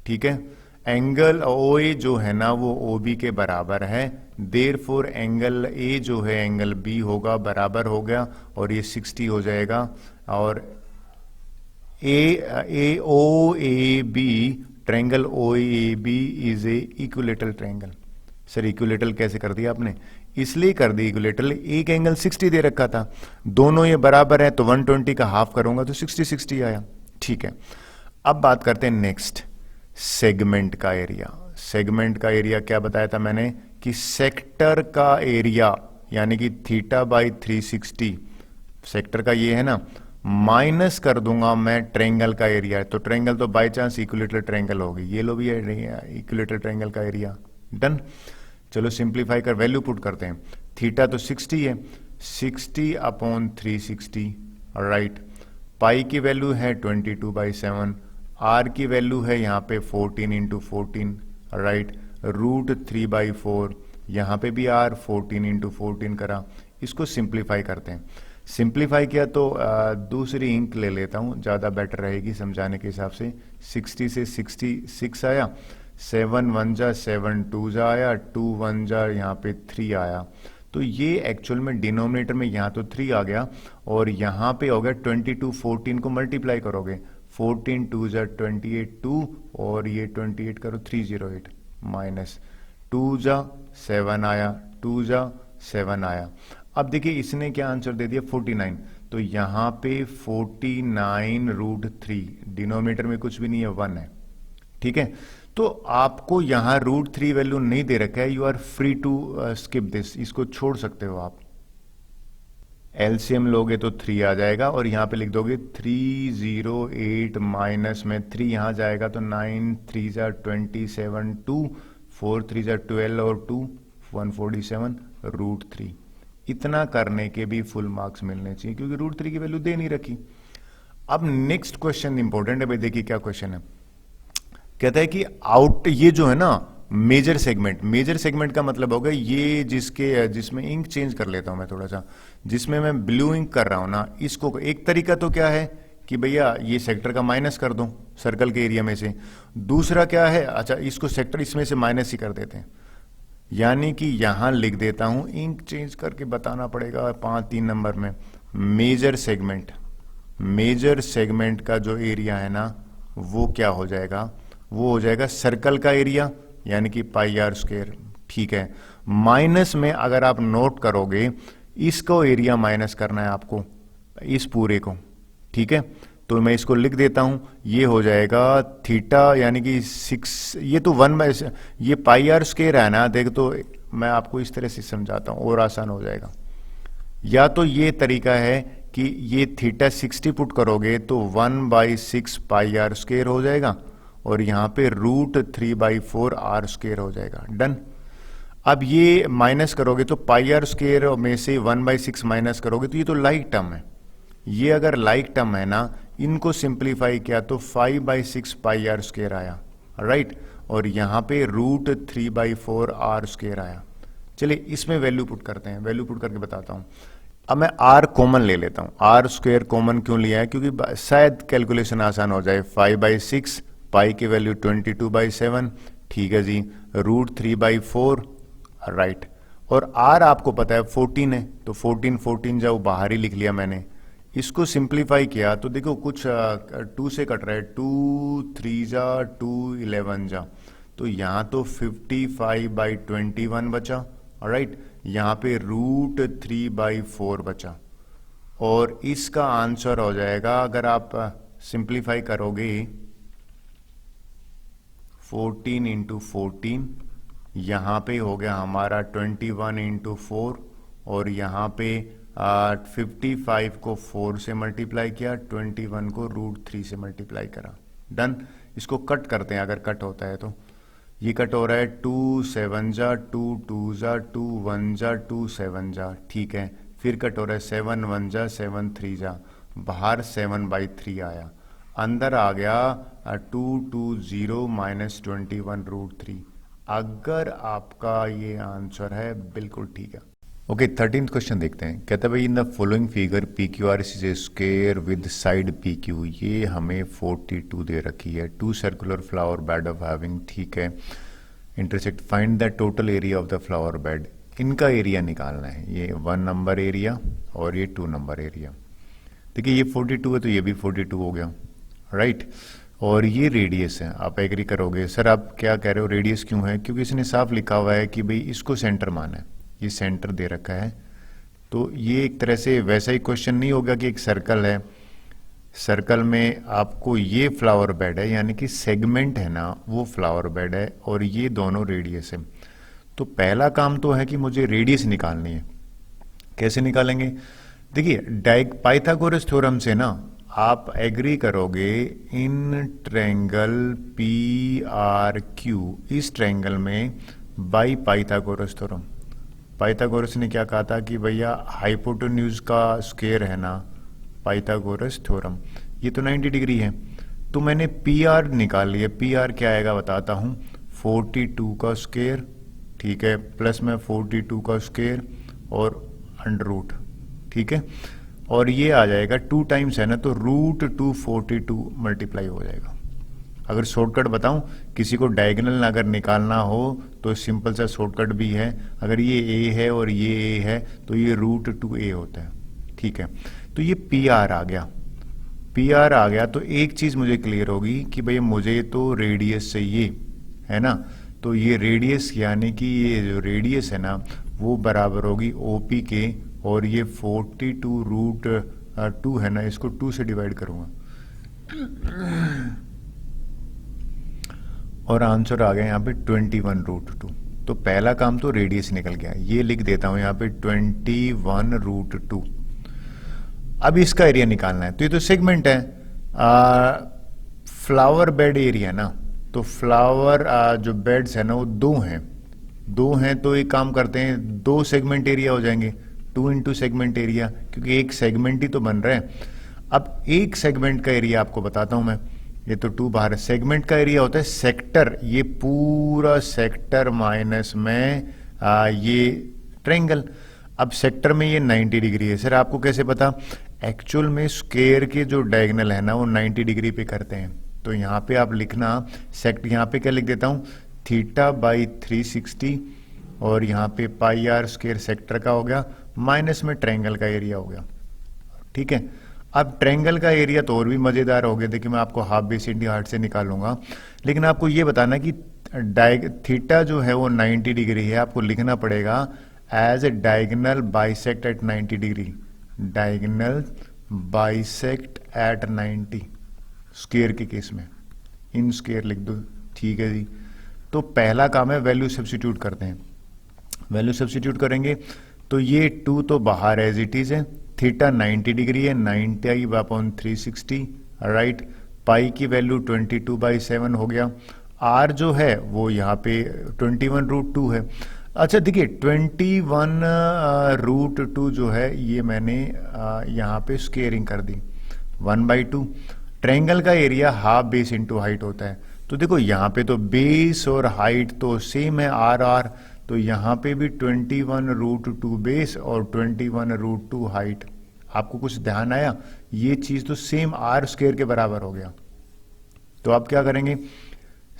ठीक है, एंगल OA जो है ना वो OB के बराबर है, देयरफॉर एंगल A जो है एंगल B होगा, बराबर हो गया, और ये 60 हो जाएगा। और OAB triangle OAB is a equilateral triangle. Sir equilateral कैसे कर दिया आपने? इसलिए कर दी इक्विलेटरल, एक एंगल 60 दे रखा था, दोनों ये बराबर है तो 120 का हाफ करूंगा तो 60 आया, ठीक है। अब बात करते हैं नेक्स्ट, सेगमेंट का एरिया। सेगमेंट का एरिया क्या बताया था मैंने कि सेक्टर का एरिया यानी कि θ/360, सेक्टर का ये है ना, माइनस कर दूंगा मैं ट्रायंगल का एरिया है, तो ट्रायंगल तो बाय चांस इक्विलेटरल ट्रायंगल होगी, ये लो भी है इक्विलेटरल ट्रायंगल का एरिया। डन, चलो सिंप्लीफाई कर वैल्यू पुट करते हैं। थीटा तो 60 है, 60/360, राइट। पाई की वैल्यू है 22/7, आर की वैल्यू है यहाँ पे 14 × 14, राइट। √3/4, यहाँ पे भी आर 14 × 14 करा। इसको सिंप्लीफाई करते हैं, सिंप्लीफाई किया तो दूसरी इंक ले लेता हूँ, ज़्यादा बेटर रहेगी समझाने के हिसाब से। 60 से 66 आया, 7 1 जा 7 2 जा आया, 2 1 जा यहाँ पे 3 आया, तो ये एक्चुअल में डिनोमिनेटर में यहाँ तो 3 आ गया और यहाँ पे हो गया 22, 14 को मल्टीप्लाई करोगे 14 2 जा 28 2 और ये 28 करो 308 माइनस 2 जा 7 आया 2 जा 7 आया। अब देखिए इसने क्या आंसर दे दिया 49, तो यहाँ पे 49√3, डिनोमिनेटर में कुछ भी नहीं है 1 है, ठीक है। तो आपको यहाँ √3 वैल्यू नहीं दे रखा है, you are free to skip this, इसको छोड़ सकते हो आप। एलसीएम लोगे तो 3 आ जाएगा और यहाँ पे लिख दोगे 308 माइनस में 3 यहाँ जाएगा तो 9 3 जा 27 2 4 3 जा 12 और 2 147√3। इतना करने के भी फुल मार्क्स मिलने चाहिए क्योंकि √3 की वैल्यू दे नहीं रखी। अब नेक्स्ट क्वेश्चन इंपॉर्टेंट है भाई, देखिए क्या क्वेश्चन है। कहता है कि आउट, ये जो है ना मेजर सेगमेंट, मेजर सेगमेंट का मतलब होगा ये जिसमें इंक चेंज कर लेता हूं मैं थोड़ा सा, जिसमें मैं ब्लू इंक कर रहा हूं ना, इसको एक तरीका तो क्या है कि भैया ये सेक्टर का माइनस कर दो सर्कल के एरिया में से। दूसरा क्या है, अच्छा इसको सेक्टर इसमें से माइनस ही कर देते हैं, यानी कि यहां लिख देता हूं, इंक चेंज करके बताना पड़ेगा 3 नंबर में। मेजर सेगमेंट, मेजर सेगमेंट का जो एरिया है ना वो क्या हो जाएगा, वो हो जाएगा सर्कल का एरिया यानी कि πr², ठीक है। माइनस में अगर आप नोट करोगे इसको एरिया माइनस करना है आपको, इस पूरे को, ठीक है। तो मैं इसको लिख देता हूं, ये हो जाएगा थीटा यानी कि 6, ये तो 1 ये πr² है ना, देख तो मैं आपको इस तरह से समझाता हूं और आसान हो जाएगा। या तो ये तरीका है कि ये थीटा 60 पुट करोगे तो 1/6 πr² हो जाएगा और यहां पे √3/4 r² हो जाएगा, डन। अब ये माइनस करोगे तो πr² में से 1/6 माइनस करोगे तो ये तो लाइक टर्म है, ये अगर लाइक टर्म है ना, इनको सिंप्लीफाई किया तो 5/6 πr² आया, राइट। और यहां पे √3/4 r² आया। चलिए इसमें वैल्यू पुट करते हैं, वैल्यू पुट करके बताता हूं। अब मैं r कॉमन ले लेता हूं, r² कॉमन क्यों लिया है, क्योंकि शायद कैलकुलेशन आसान हो जाए। 5/6, पाई की वैल्यू 22/7, ठीक है जी, √3/4, राइट। और r आपको पता है 14 है, तो 14 जाओ बाहर ही लिख लिया मैंने। इसको सिंप्लीफाई किया तो देखो कुछ 2 से कट रहा है, 2 3 जा 2 11 जा, तो यहाँ तो 55/21 बचा, राइट। यहाँ पे √3/4 बचा और इसका आंसर हो जाएगा, अगर आप सिंप्लीफाई करोगे 14 × 14, यहाँ पे हो गया हमारा 21 × 4 और यहाँ पे 55 को 4 से मल्टीप्लाई किया, 21 को √3 से मल्टीप्लाई करा, डन। इसको कट करते हैं अगर कट होता है तो। ये कट हो रहा है 2 7 जा 2 2 जा 2 1 जा 2 7 जा, ठीक है। फिर कट हो रहा है 7 1 जा 7 3 जा, बाहर 7/3 आया, अंदर आ गया 220 माइनस 21√3। अगर आपका ये आंसर है बिल्कुल ठीक है। ओके, 13th क्वेश्चन देखते हैं। कहता है भाई in the following figure PQR is a square with side PQ, ये हमें 42 दे रखी है। 2 circular flower bed of having, ठीक है, intersect, find the total area of the flower bed. इनका एरिया निकालना है, ये 1 नंबर एरिया और ये 2 नंबर एरिया। देखिए ये 42 है तो ये भी 42 हो गया, राइट। और ये रेडियस है, आप एग्री करोगे सर आप क्या कह रहे हो रेडियस क्यों है, क्योंकि इसने साफ लिखा हुआ है कि भाई इसको सेंटर माना है, ये सेंटर दे रखा है। तो ये एक तरह से वैसा ही क्वेश्चन नहीं होगा कि एक सर्कल है, सर्कल में आपको ये फ्लावर बेड है यानी कि सेगमेंट है ना वो फ्लावर बेड है और ये दोनों रेडियस है। तो पहला काम तो है कि मुझे रेडियस निकालनी है। कैसे निकालेंगे, देखिए पाइथागोरस थ्योरम से ना आप एग्री करोगे इन ट्रायंगल PRQ, इस ट्रायंगल में बाई पाइथागोरस थ्योरम। पाइथागोरस ने क्या कहा था कि भैया हाइपोटेन्यूज का स्क्वायर है ना पाइथागोरस थ्योरम, ये तो 90 डिग्री है। तो मैंने PR निकाल लिया, PR क्या आएगा बताता हूं, 42 का स्क्वायर, ठीक है, प्लस में 42 का स्क्वायर और अंडर रूट, ठीक है। और ये आ जाएगा 2 टाइम्स है ना तो √242 मल्टीप्लाई हो जाएगा, अगर शॉर्टकट बताऊं, किसी को डायगोनल अगर निकालना हो तो सिंपल सा शॉर्टकट भी है। अगर ये ए है और ये ए है तो ये √2a होता है, ठीक है। तो ये पी आर आ गया, पी आर आ गया। तो एक चीज मुझे क्लियर होगी कि भाई मुझे तो रेडियस चाहिए, है ना। तो ये रेडियस यानी कि ये जो रेडियस है ना वो बराबर होगी ओपी के, और ये 42√2 है ना, इसको 2 से डिवाइड करूंगा और आंसर आ गया यहाँ पे 21√2। तो पहला काम तो रेडियस निकल गया, ये लिख देता हूं यहाँ पे 21√2। अब इसका एरिया निकालना है, तो ये तो सेगमेंट है, फ्लावर बेड एरिया ना। तो फ्लावर जो बेड्स है ना वो दो हैं तो एक काम करते हैं, 2 सेगमेंट एरिया हो जाएंगे, 2 इंटू सेगमेंट एरिया, क्योंकि एक सेगमेंट ही तो बन रहा है। अब एक सेगमेंट का एरिया आपको बताता हूं मैं, ये तो 2 बाहर है। सेगमेंट का एरिया होता है सेक्टर, ये पूरा सेक्टर माइनस में ये ट्रायंगल। अब सेक्टर में ये 90 डिग्री है। सर आपको कैसे पता? एक्चुअल में स्क्वायर के जो डायगोनल है ना वो 90 डिग्री पे करते हैं। तो यहाँ पे आप लिखना सेक्टर, यहाँ पे क्या लिख देता हूँ, θ/360, और यहाँ पे πr² सेक्टर का हो गया, माइनस में ट्रायंगल का एरिया हो गया, ठीक है। अब ट्रायंगल का एरिया तो और भी मजेदार हो गया, देखिए मैं आपको हाफ बेस इंटू हार्ट से निकालूंगा, लेकिन आपको ये बताना कि थीटा जो है वो 90 डिग्री है, आपको लिखना पड़ेगा as a diagonal bisect at 90 degree, diagonal bisect at 90, square के केस में इन स्क्वायर लिख दो, ठीक है जी। तो पहला काम है वैल्यू सब्स्टिट्यूट करते हैं, वैल्यू सब्स्टिट्यूट करेंगे तो ये 2 तो बाहर एज इट इज है, थीटा 90 डिग्री है, 90/360, राइट। पाई की वैल्यू 22/7 हो गया, आर जो है वो यहाँ पे 21√2 है। अच्छा देखिए 21√2 जो है ये मैंने यहाँ पे स्क्वेयरिंग कर दी 1/2। ट्रायंगल का area half base into height होता है, तो देखो यहाँ पे तो बेस और हाइट तो सेम है आर, तो यहाँ पे भी 21√2 बेस और 21√2 हाइट। आपको कुछ ध्यान आया? ये चीज तो सेम r² के बराबर हो गया। तो आप क्या करेंगे,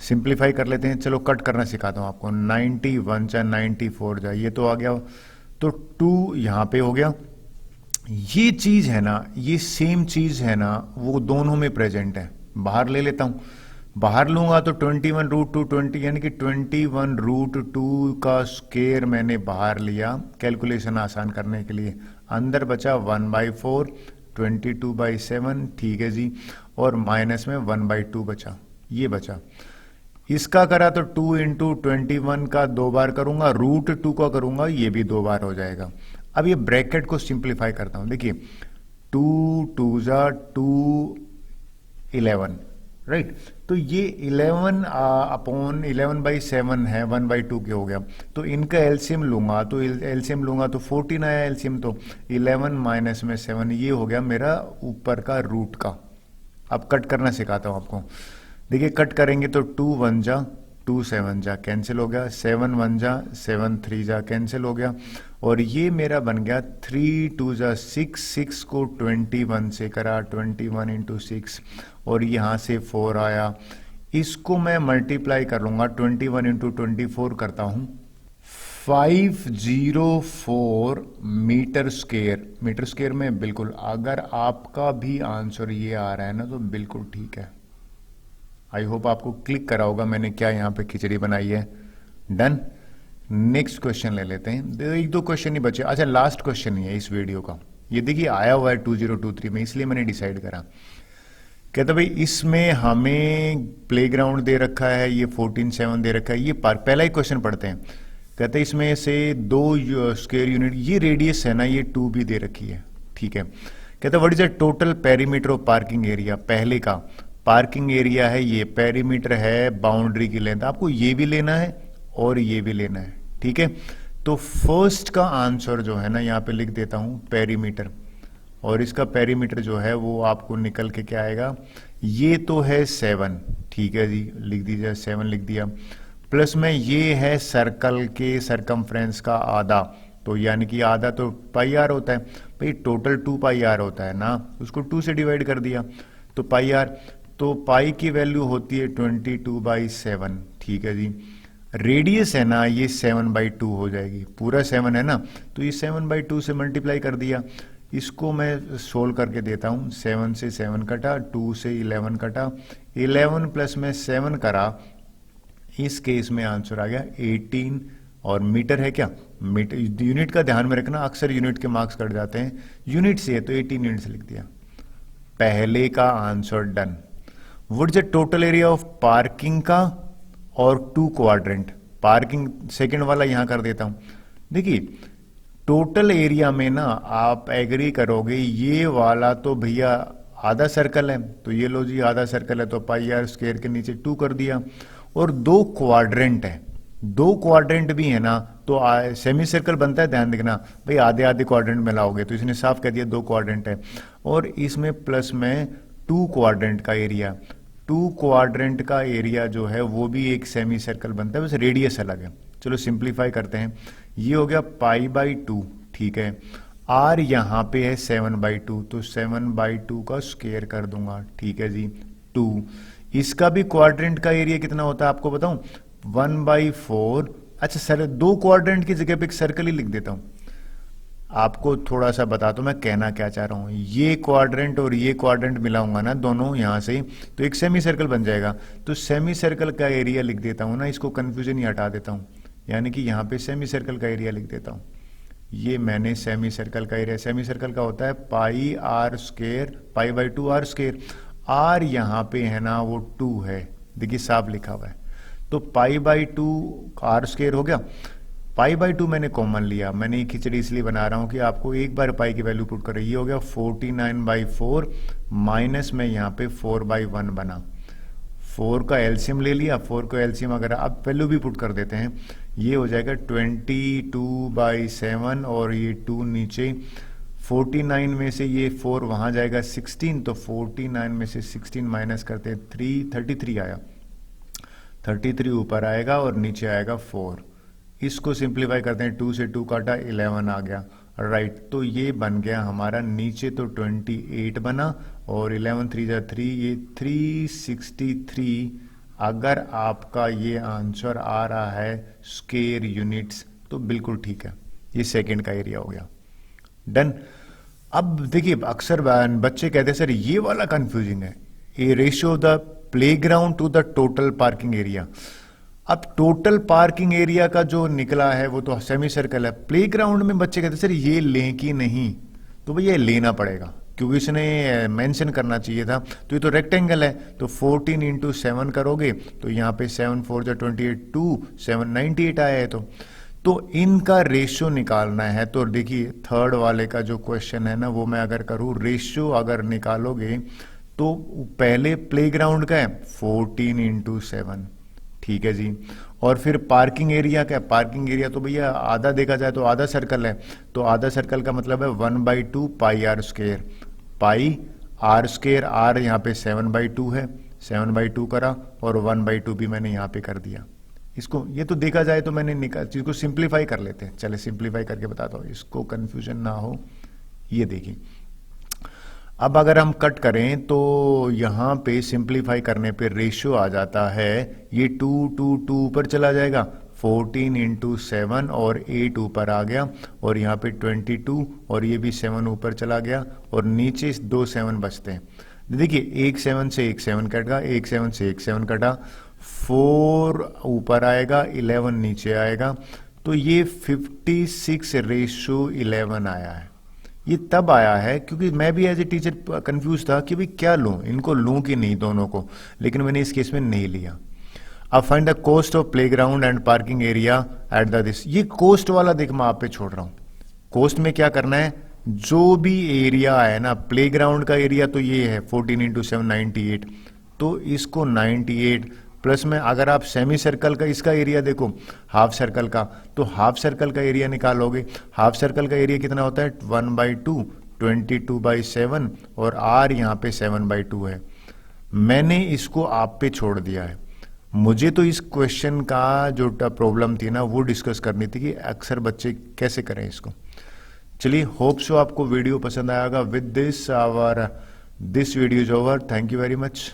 सिंप्लीफाई कर लेते हैं। चलो कट करना सिखाता हूं आपको, 91 जा 94 जा, ये तो आ गया, तो 2 यहाँ पे हो गया। ये चीज है ना, ये सेम चीज है ना, वो दोनों में प्रेजेंट है। बाहर ले लेता हूं, बाहर लूंगा तो 21√2 20 यानी कि 21√2 का स्क्वायर मैंने बाहर लिया कैलकुलेशन आसान करने के लिए। अंदर बचा 1/4 22/7, ठीक है जी, और माइनस में 1/2 बचा, ये बचा। इसका करा तो 2 इंटू 21 का 2 बार करूंगा, √2 का करूंगा, ये भी 2 बार हो जाएगा। अब ये ब्रैकेट को सिंप्लीफाई करता हूं, देखिए 2 2 जा 2 11, राइट। तो ये 11/7 है, 1/2 के हो गया। तो इनका एलसीएम लूंगा तो 14 आया एलसीएम, तो 11 माइनस में 7, ये हो गया मेरा ऊपर का रूट का। अब कट करना सिखाता हूं आपको, देखिए कट करेंगे तो 2 1 जा 2 7 जा कैंसिल हो गया, 7 1 जा 7 3 जा कैंसिल हो गया, और ये मेरा बन गया 3 2 जा 6, 6 को 21 से करा, 21 इंटू 6, और यहाँ से 4 आया। इसको मैं मल्टीप्लाई कर लूंगा, 21 इंटू 24 करता हूं, 504 मीटर स्क्वायर। मीटर स्क्वायर में बिल्कुल, अगर आपका भी आंसर ये आ रहा है ना तो बिल्कुल ठीक है। आई होप आपको क्लिक करा होगा मैंने क्या यहाँ पे खिचड़ी बनाई है। डन। नेक्स्ट क्वेश्चन ले लेते हैं, 1-2 क्वेश्चन ही बचे। अच्छा लास्ट क्वेश्चन ही है इस वीडियो का, ये देखिए आया हुआ है 2023 में, इसलिए मैंने डिसाइड करा। कहता भाई इसमें हमें प्लेग्राउंड दे रखा है, ये 14/7 दे रखा है, ये पहला ही क्वेश्चन पढ़ते हैं। कहते इसमें से 2 स्क्वायर यूनिट, ये रेडियस है ना ये 2 भी दे रखी है, ठीक है। कहता what is the total perimeter of parking area. पहले का पार्किंग एरिया है, ये पेरीमीटर है बाउंड्री की लेंथ, आपको ये भी लेना है और ये भी लेना है, ठीक है। तो फर्स्ट का आंसर जो है ना यहाँ पे लिख देता हूं पेरीमीटर, और इसका पेरीमीटर जो है वो आपको निकल के क्या आएगा, ये तो है 7, ठीक है जी, लिख दीजिए 7 लिख दिया, प्लस में ये है सर्कल के सरकमफ्रेंस का आधा, तो यानी कि आधा तो πr होता है भाई, टोटल 2 πr होता है ना, उसको 2 से डिवाइड कर दिया तो πr, तो पाई की वैल्यू होती है 22/7, ठीक है जी। रेडियस है ना ये 7/2 हो जाएगी, पूरा 7 है ना, तो ये 7/2 से मल्टीप्लाई कर दिया। इसको मैं सोल्व करके देता हूँ। 7 से 7 कटा, 2 से 11 कटा, 11 प्लस में 7 करा, इस केस में आंसर आ गया 18। और मीटर है क्या, मीटर यूनिट का ध्यान में रखना, अक्सर यूनिट के मार्क्स कट जाते हैं। यूनिट से है तो 18 यूनिट से लिख दिया। पहले का answer done. What is the total area of parking का और 2 क्वाड्रेंट, पार्किंग सेकंड वाला यहां कर देता हूं। देखिए टोटल एरिया में ना आप एग्री करोगे, ये वाला तो भैया आधा सर्कल है, तो ये लो जी आधा सर्कल है, तो पाई आर स्क्वायर के नीचे 2 कर दिया। और 2 क्वाड्रेंट है, 2 क्वाड्रेंट भी है ना, तो सेमी सर्कल बनता है, ध्यान देखना भाई, आधे आधे क्वाड्रेंट में लाओगे, तो इसने साफ कह दिया 2 क्वाड्रेंट है। और इसमें प्लस में 2 क्वाड्रेंट का एरिया, 2 क्वाड्रेंट का एरिया जो है वो भी एक सेमी सर्कल बनता है, बस रेडियस अलग है। चलो सिंप्लीफाई करते हैं। ये हो गया π/2, ठीक है। आर यहाँ पे है 7/2, तो 7/2 का स्क्वायर कर दूंगा, ठीक है जी। 2 इसका भी क्वाड्रेंट का एरिया कितना होता है आपको बताऊं, 1/4। अच्छा सर 2 क्वाड्रेंट की जगह पे एक सर्कल ही लिख देता हूं, आपको थोड़ा सा बता दो मैं कहना क्या चाह रहा हूं। ये क्वाड्रेंट और ये क्वाड्रेंट मिलाऊंगा ना दोनों यहां से, तो एक सेमी सर्कल बन जाएगा। तो सेमी सर्कल का एरिया लिख देता हूं ना, इसको कंफ्यूजन ही हटा देता हूं, यानी कि यहां पे सेमी सर्कल का एरिया लिख देता हूं। ये मैंने सेमी सर्कल का एरिया, सेमी सर्कल का होता है πr², π/2 r²। आर यहां पे है ना वो 2 है, देखिए साफ लिखा हुआ है, तो π/2 r² हो गया। π/2 मैंने कॉमन लिया, मैंने ये खिचड़ी इसलिए बना रहा हूं कि आपको एक बार पाई की वैल्यू पुट कर, ये हो गया 49/4 माइनस में यहाँ पे 4/1 बना। 4 का एलसीएम ले लिया, 4 का एलसीएम अगर आप वैल्यू भी पुट कर देते हैं, ये हो जाएगा 22/7 और ये 2 नीचे, 49 में से ये 4 वहां जाएगा 16, तो 49 में से 16 माइनस करते हैं 33 आया, 33 ऊपर आएगा और नीचे आएगा 4। इसको सिंप्लीफाई करते हैं, 2 से 2 काटा 11 आ गया, राइट। तो ये बन गया हमारा, नीचे तो 28 बना और 11 3 जा 3, ये 363। अगर आपका ये आंसर आ रहा है स्क्वायर यूनिट्स तो बिल्कुल ठीक है, ये सेकंड का एरिया हो गया, डन। अब देखिए अक्सर बच्चे कहते हैं सर ये वाला कंफ्यूजिंग है, ये ratio of the playground to the total parking area. अब टोटल पार्किंग एरिया का जो निकला है वो तो सेमी सर्कल है, प्लेग्राउंड में बच्चे कहते हैं सर ये लें कि नहीं, तो भैया लेना पड़ेगा क्योंकि इसने मेंशन करना चाहिए था, तो ये तो रेक्टेंगल है, तो 14 × 7 करोगे तो यहाँ पे 7 4 जा 28, 2 7 98 आया है। तो इनका रेशियो निकालना है, तो देखिए थर्ड वाले का जो क्वेश्चन है ना वो मैं अगर करूँ, रेशियो अगर निकालोगे तो पहले प्लेग्राउंड का है 14 × 7, ठीक है जी। और फिर पार्किंग एरिया क्या है, पार्किंग एरिया तो भैया आधा देखा जाए तो आधा सर्कल है, तो आधा सर्कल का मतलब है 1/2 πr², πr², r यहाँ पे 7/2 है, 7/2 करा और 1/2 भी मैंने यहाँ पे कर दिया। इसको ये तो देखा जाए तो मैंने निकाल, चीज को सिंप्लीफाई कर लेते हैं, चले सिंप्लीफाई करके बताता हूँ, इसको कंफ्यूजन ना हो। ये देखिए अब अगर हम कट करें तो यहाँ पे सिंप्लीफाई करने पे रेशियो आ जाता है, ये 2 2 2 ऊपर चला जाएगा, 14 × 7 और 8 ऊपर आ गया, और यहाँ पे 22 और ये भी 7 ऊपर चला गया, और नीचे 2 7 बचते हैं। देखिए एक 7 से एक 7 कटा, एक 7 से एक 7 कटा, 4 ऊपर आएगा, 11 नीचे आएगा, तो ये 56:11 आया है। ये तब आया है क्योंकि मैं भी एज ए टीचर कंफ्यूज था कि भाई क्या लूं, इनको लूं कि नहीं दोनों को, लेकिन मैंने इस केस में नहीं लिया। अब find the cost of playground and parking area at the this, ये कोस्ट वाला देख मैं आप पे छोड़ रहा हूं। कोस्ट में क्या करना है, जो भी एरिया है ना, प्लेग्राउंड का एरिया तो ये है 14 × 7 98, तो इसको 98 प्लस में अगर आप सेमी सर्कल का इसका एरिया देखो हाफ सर्कल का, तो हाफ सर्कल का एरिया निकालोगे, हाफ सर्कल का एरिया कितना होता है 1/2 22/7 और r यहाँ पे 7/2 है। मैंने इसको आप पे छोड़ दिया है, मुझे तो इस क्वेश्चन का जो प्रॉब्लम थी ना वो डिस्कस करनी थी कि अक्सर बच्चे कैसे करें इसको। चलिए होप सो आपको वीडियो पसंद आएगा। With this our this video is over, thank you very much.